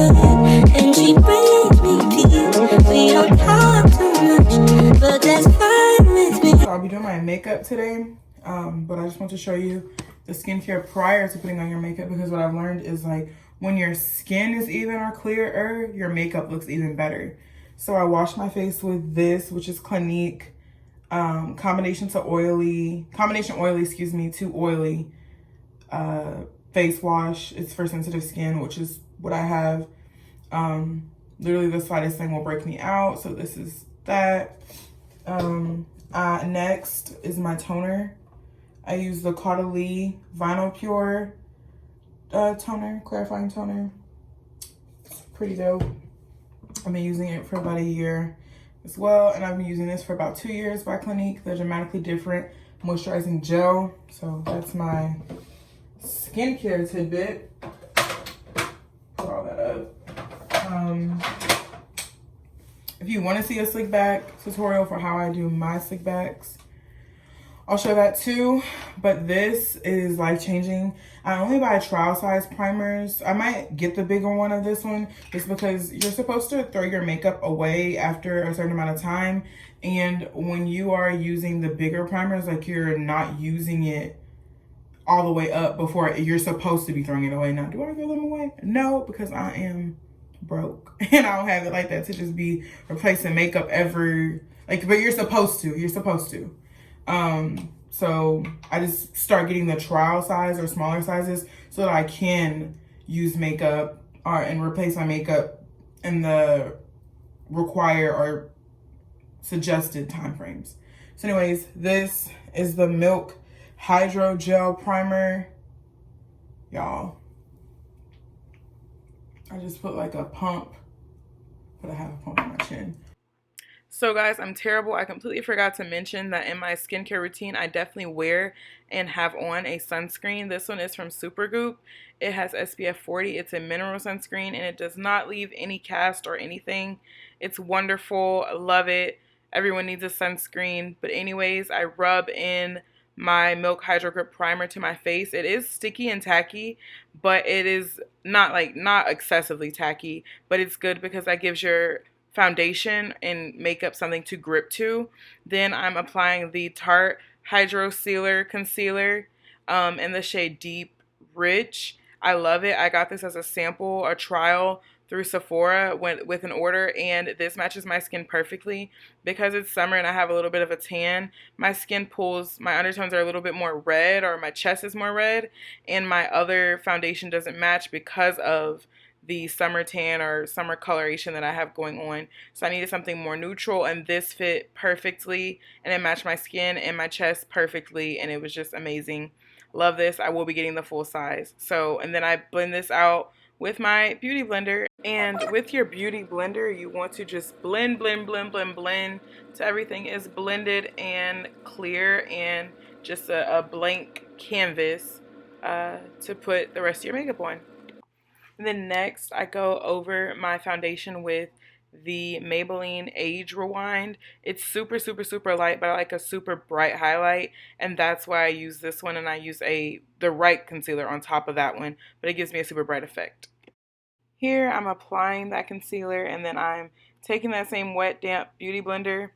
good, and she brings me peace. We don't talk too much, but that's fine with me. So I'll be doing my makeup today, but I just want to show you the skincare prior to putting on your makeup, because what I've learned is like when your skin is even or clearer, your makeup looks even better. So I washed my face with this, which is Clinique combination oily to oily face wash. It's for sensitive skin, which is what I have. Literally the slightest thing will break me out, so this is that. Next is my toner. I use the Caudalie Vinopure toner, clarifying toner. It's pretty dope. I've been using it for about a year as well, and I've been using this for about 2 years by Clinique, the Dramatically Different Moisturizing Gel. So that's my skincare tidbit. Put all that up. If you want to see a slick back tutorial for how I do my slick backs, I'll show that too. But this is life-changing. I only buy trial size primers. I might get the bigger one of this one just because you're supposed to throw your makeup away after a certain amount of time. And when you are using the bigger primers, like you're not using it all the way up before you're supposed to be throwing it away. Now, do I throw them away? No, because I am broke and I don't have it like that to just be replacing makeup every, like, but you're supposed to. So I just start getting the trial size or smaller sizes so that I can use makeup and replace my makeup in the required or suggested time frames. So anyways, this is the Milk Hydro Gel Primer. Y'all, I just put like a pump, but I have a pump on my chin. So guys, I'm terrible. I completely forgot to mention that in my skincare routine, I definitely wear and have on a sunscreen. This one is from Supergoop. It has SPF 40. It's a mineral sunscreen and it does not leave any cast or anything. It's wonderful. I love it. Everyone needs a sunscreen. But anyways, I rub in my Milk Hydro Grip Primer to my face. It is sticky and tacky, but it is not excessively tacky, but it's good because that gives your foundation and makeup something to grip to. Then I'm applying the Tarte Hydrocealer Concealer in the shade Deep Rich. I love it. I got this as a sample, a trial through Sephora with an order, and this matches my skin perfectly. Because it's summer and I have a little bit of a tan, my skin pulls, my undertones are a little bit more red, or my chest is more red, and my other foundation doesn't match because of the summer tan or summer coloration that I have going on. So I needed something more neutral, and this fit perfectly, and it matched my skin and my chest perfectly, and it was just amazing. Love this. I will be getting the full size. So, and then I blend this out with my beauty blender. And with your beauty blender, you want to just blend till everything is blended and clear and just a blank canvas to put the rest of your makeup on. And then next, I go over my foundation with the Maybelline Age Rewind. It's super light, but I like a super bright highlight, and that's why I use this one, and I use the right concealer on top of that one, but it gives me a super bright effect. Here, I'm applying that concealer, and then I'm taking that same wet, damp beauty blender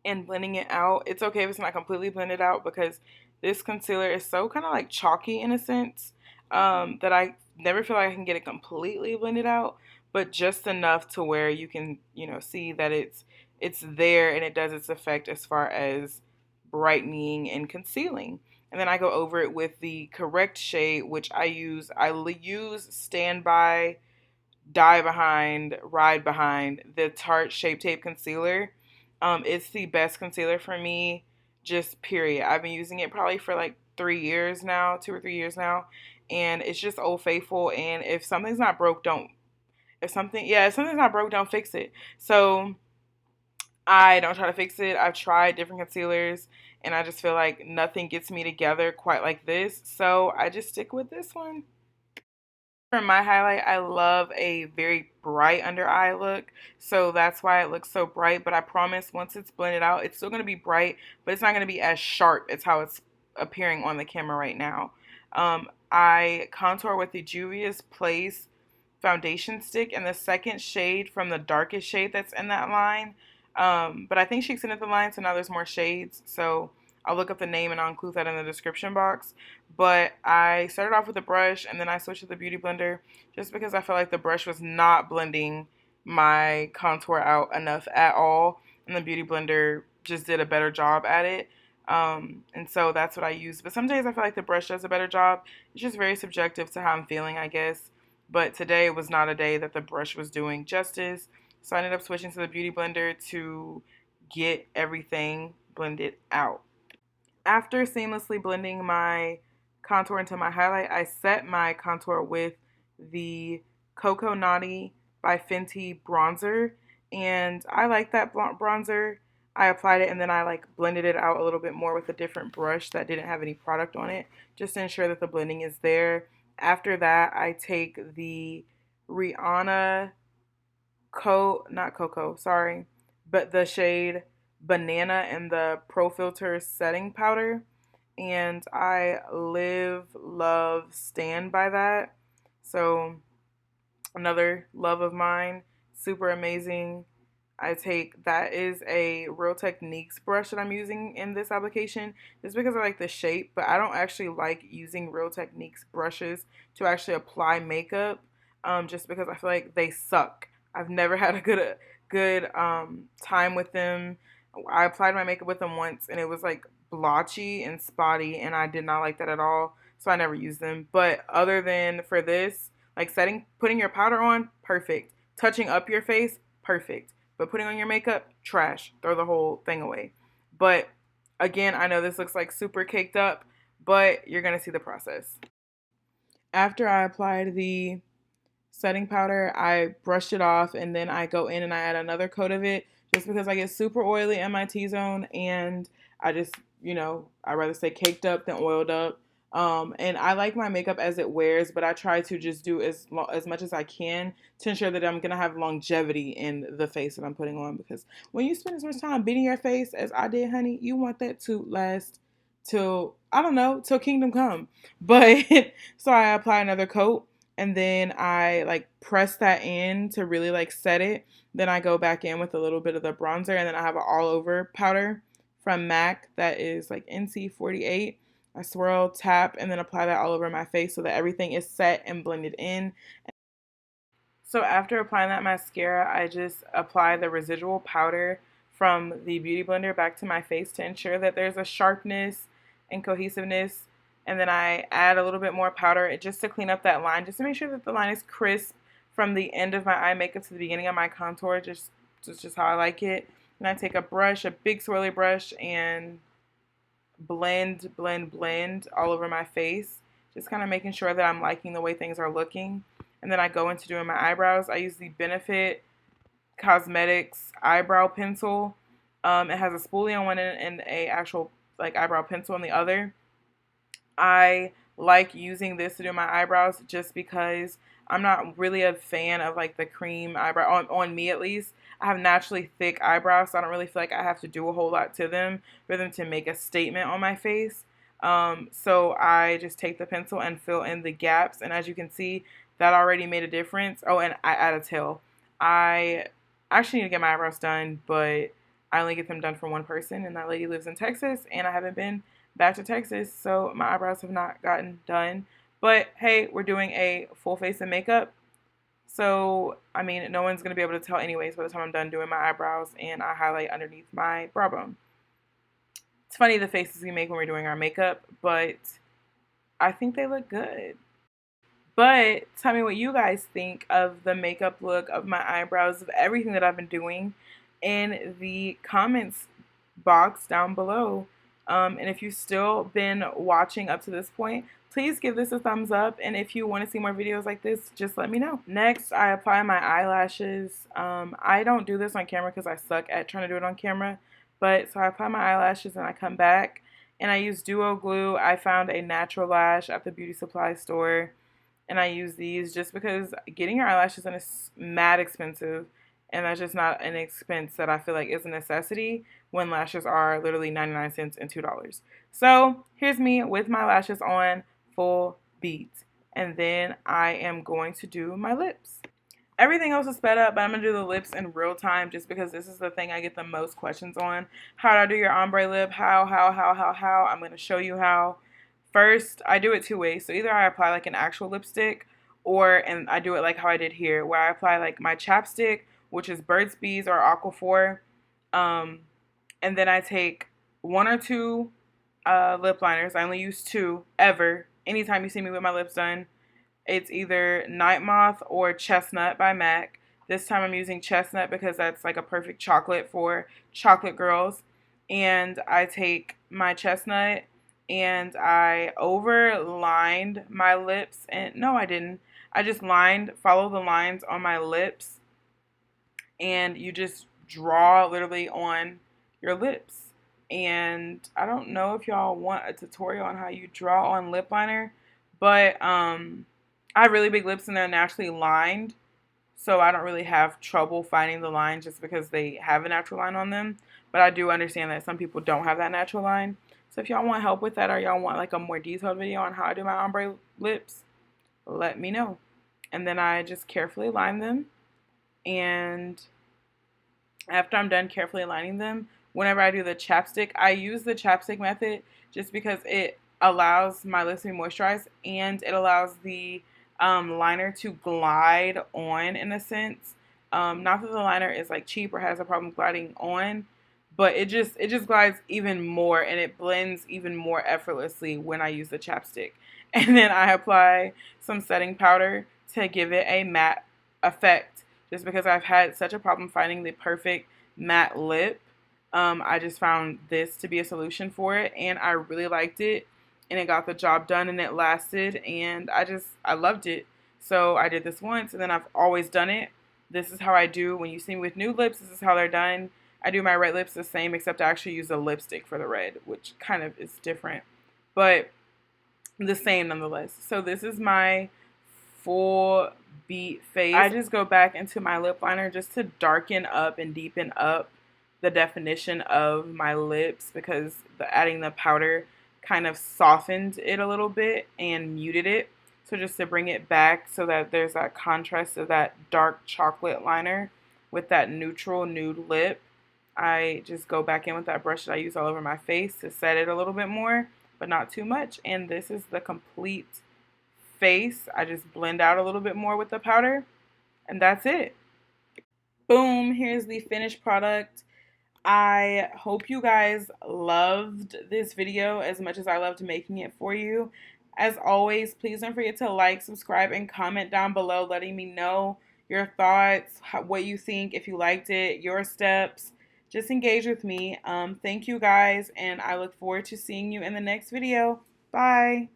and blending it out. It's okay if it's not completely blended out because this concealer is so kind of like chalky in a sense that I never feel like I can get it completely blended out, but just enough to where you can, see that it's there and it does its effect as far as brightening and concealing. And then I go over it with the correct shade, which I use Stand By, Die Behind, Ride Behind, the Tarte Shape Tape Concealer. It's the best concealer for me, just period. I've been using it probably for like 3 years now, 2 or 3 years now, and it's just Old Faithful. And if something's not broke, don't fix it. So I don't try to fix it. I've tried different concealers, and I just feel like nothing gets me together quite like this, so I just stick with this one. For my highlight, I love a very bright under eye look, so that's why it looks so bright, but I promise once it's blended out, it's still going to be bright, but it's not going to be as sharp as how it's appearing on the camera right now. I contour with the Juvia's Place foundation stick and the second shade from the darkest shade that's in that line. But I think she extended the line, so now there's more shades. So I'll look up the name and I'll include that in the description box. But I started off with a brush and then I switched to the Beauty Blender just because I felt like the brush was not blending my contour out enough at all. And the Beauty Blender just did a better job at it. And so that's what I use. But some days I feel like the brush does a better job. It's just very subjective to how I'm feeling, I guess. But today was not a day that the brush was doing justice. So I ended up switching to the Beauty Blender to get everything blended out. After seamlessly blending my contour into my highlight, I set my contour with the Cocoa Naughty by Fenty bronzer. And I like that bronzer. I applied it and then I like blended it out a little bit more with a different brush that didn't have any product on it, just to ensure that the blending is there. After that, I take the Rihanna but the shade Banana in the Pro Filt'r setting powder, and I live, love, stand by that. So another love of mine, super amazing. I take, that is a Real Techniques brush that I'm using in this application just because I like the shape, but I don't actually like using Real Techniques brushes to actually apply makeup, just because I feel like they suck. I've never had a good time with them. I applied my makeup with them once and it was like blotchy and spotty and I did not like that at all, so I never used them. But other than for this, like putting your powder on, perfect. Touching up your face, perfect. But putting on your makeup, trash. Throw the whole thing away. But again, I know this looks like super caked up, but you're going to see the process. After I applied the setting powder, I brushed it off and then I go in and I add another coat of it just because I get super oily in my T-zone and I just, I'd rather say caked up than oiled up. And I like my makeup as it wears, but I try to just do as much as I can to ensure that I'm going to have longevity in the face that I'm putting on, because when you spend as much time beating your face as I did, honey, you want that to last till, I don't know, till kingdom come. But so I apply another coat and then I like press that in to really like set it. Then I go back in with a little bit of the bronzer and then I have an all over powder from MAC that is like NC48. I swirl, tap, and then apply that all over my face so that everything is set and blended in. So after applying that mascara, I just apply the residual powder from the Beauty Blender back to my face to ensure that there's a sharpness and cohesiveness. And then I add a little bit more powder just to clean up that line, just to make sure that the line is crisp from the end of my eye makeup to the beginning of my contour, just how I like it. And I take a brush, a big swirly brush, and blend all over my face, just kind of making sure that I'm liking the way things are looking. And then I go into doing my eyebrows. I use the Benefit Cosmetics eyebrow pencil. It has a spoolie on one end and a actual like eyebrow pencil on the other. I like using this to do my eyebrows just because I'm not really a fan of like the cream eyebrow, on me at least. I have naturally thick eyebrows, so I don't really feel like I have to do a whole lot to them for them to make a statement on my face. So I just take the pencil and fill in the gaps, and as you can see, that already made a difference. Oh, and I add a tail. I actually need to get my eyebrows done, but I only get them done for one person, and that lady lives in Texas, and I haven't been back to Texas, so my eyebrows have not gotten done. But hey, we're doing a full face of makeup, so I mean, no one's gonna be able to tell anyways by the time I'm done doing my eyebrows and I highlight underneath my brow bone. It's funny the faces we make when we're doing our makeup, but I think they look good. But tell me what you guys think of the makeup look, of my eyebrows, of everything that I've been doing in the comments box down below. And if you've still been watching up to this point, please give this a thumbs up. And if you want to see more videos like this, just let me know. Next, I apply my eyelashes. I don't do this on camera because I suck at trying to do it on camera. But so I apply my eyelashes and I come back and I use Duo Glue. I found a natural lash at the beauty supply store. And I use these just because getting your eyelashes done is mad expensive. And that's just not an expense that I feel like is a necessity when lashes are literally 99 cents and $2. So here's me with my lashes on full beat. and then I am going to do my lips. Everything else is sped up, but I'm going to do the lips in real time just because this is the thing I get the most questions on. How do I do your ombre lip? How? I'm going to show you how. First, I do it two ways. So either I apply like an actual lipstick, and I do it like how I did here, where I apply like my chapstick, which is Burt's Bees or Aquaphor, and then I take one or two lip liners. I only use two ever. Anytime you see me with my lips done, it's either Night Moth or Chestnut by MAC. This time I'm using Chestnut because that's like a perfect chocolate for chocolate girls. And I take my Chestnut and I overlined my lips. And no, I didn't. I just follow the lines on my lips. And you just draw literally on your lips. And I don't know if y'all want a tutorial on how you draw on lip liner, but I have really big lips and they're naturally lined, so I don't really have trouble finding the line just because they have a natural line on them. But I do understand that some people don't have that natural line. So if y'all want help with that, or y'all want like a more detailed video on how I do my ombre lips, let me know. And then I just carefully line them. And after I'm done carefully lining them, whenever I do the chapstick, I use the chapstick method just because it allows my lips to be moisturized and it allows the liner to glide on in a sense. Not that the liner is like cheap or has a problem gliding on, but it just glides even more and it blends even more effortlessly when I use the chapstick. And then I apply some setting powder to give it a matte effect, just because I've had such a problem finding the perfect matte lip. I just found this to be a solution for it, and I really liked it, and it got the job done, and it lasted, and I loved it. So I did this once, and then I've always done it. This is how I do when you see me with new lips. This is how they're done. I do my red lips the same, except I actually use a lipstick for the red, which kind of is different, but the same nonetheless. So this is my full beat face. I just go back into my lip liner just to darken up and deepen up the definition of my lips, because adding the powder kind of softened it a little bit and muted it. So just to bring it back so that there's that contrast of that dark chocolate liner with that neutral nude lip, I just go back in with that brush that I use all over my face to set it a little bit more, but not too much. And this is the complete face. I just blend out a little bit more with the powder, and that's it. Boom, here's the finished product. I hope you guys loved this video as much as I loved making it for you. As always, please don't forget to like, subscribe, and comment down below letting me know your thoughts, what you think, if you liked it, your steps. Just engage with me. Thank you guys, and I look forward to seeing you in the next video. Bye.